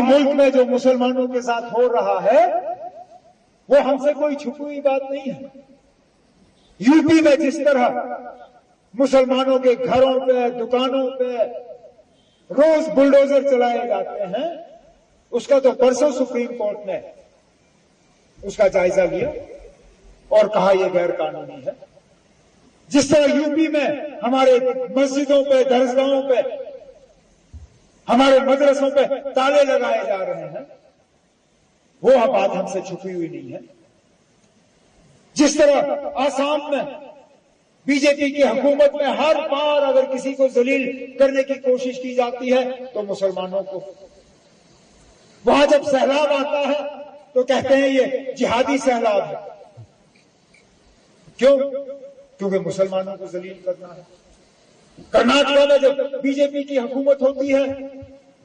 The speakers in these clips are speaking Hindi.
मुल्क में जो मुसलमानों के साथ हो रहा है वो हमसे कोई छुपी हुई बात नहीं है। यूपी में जिस तरह मुसलमानों के घरों पे, दुकानों पे रोज बुलडोजर चलाए जाते हैं, उसका तो परसों सुप्रीम कोर्ट ने उसका जायजा लिया और कहा यह गैर कानूनी है। जिस तरह यूपी में हमारे मस्जिदों पे, दरगाहों पे, हमारे मदरसों पे ताले लगाए जा रहे हैं, वो बात हमसे छुपी हुई नहीं है। जिस तरह आसाम में बीजेपी की हुकूमत में हर बार अगर किसी को जलील करने की कोशिश की जाती है तो मुसलमानों को, वहां जब सैलाब आता है तो कहते हैं ये जिहादी सैलाब है। क्यों? क्योंकि मुसलमानों को जलील करना है। कर्नाटक में जब बीजेपी की हुकूमत होती है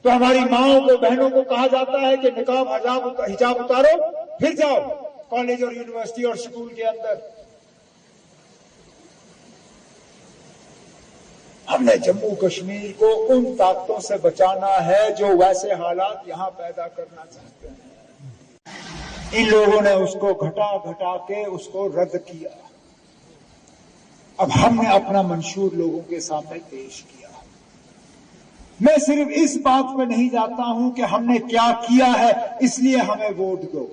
तो हमारी माओं को, बहनों को कहा जाता है कि निकाब, हिजाब उतारो, फिर जाओ कॉलेज और यूनिवर्सिटी और स्कूल के अंदर। हमने जम्मू कश्मीर को उन ताकतों से बचाना है जो वैसे हालात यहां पैदा करना चाहते हैं। इन लोगों ने उसको घटा घटा के उसको रद्द किया। अब हमने अपना मंशूर लोगों के सामने पेश किया। मैं सिर्फ इस बात पे नहीं जाता हूं कि हमने क्या किया है इसलिए हमें वोट दो।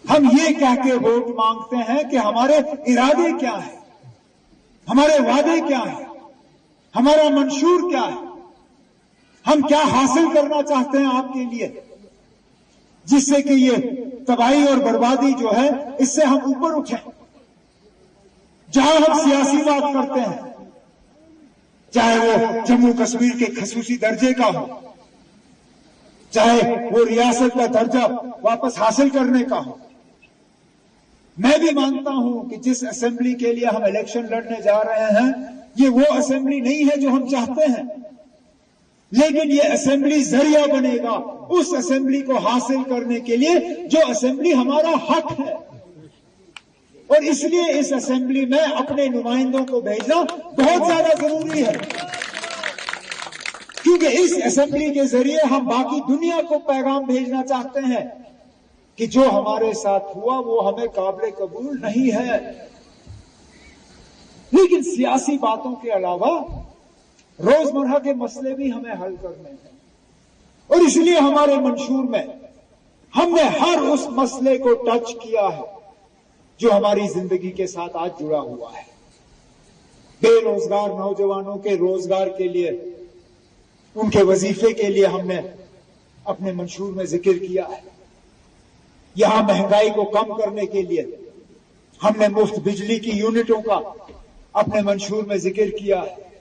हम ये कह के वोट मांगते हैं कि हमारे इरादे क्या है, हमारे वादे क्या है, हमारा मंशूर क्या है, हम क्या हासिल करना चाहते हैं आपके लिए, जिससे कि ये तबाही और बर्बादी जो है इससे हम ऊपर उठें। जहां हम सियासी बात करते हैं, चाहे वो जम्मू कश्मीर के खसूसी दर्जे का हो, चाहे वो रियासत का दर्जा वापस हासिल करने का हो, मैं भी मानता हूं कि जिस असेंबली के लिए हम इलेक्शन लड़ने जा रहे हैं ये वो असेंबली नहीं है जो हम चाहते हैं, लेकिन ये असेंबली जरिया बनेगा उस असेंबली को हासिल करने के लिए जो असेंबली हमारा हक है। और इसलिए इस असेंबली में अपने नुमाइंदों को भेजना बहुत ज्यादा जरूरी है, क्योंकि इस असेंबली के जरिए हम बाकी दुनिया को पैगाम भेजना चाहते हैं कि जो हमारे साथ हुआ वो हमें काबिल कबूल नहीं है। लेकिन सियासी बातों के अलावा रोजमर्रा के मसले भी हमें हल करने हैं, और इसलिए हमारे मंशूर में हमने हर उस मसले को टच किया है जो हमारी जिंदगी के साथ आज जुड़ा हुआ है। बेरोजगार नौजवानों के रोजगार के लिए, उनके वजीफे के लिए हमने अपने मंशूर में जिक्र किया है। यहां महंगाई को कम करने के लिए हमने मुफ्त बिजली की यूनिटों का अपने मंशूर में जिक्र किया है।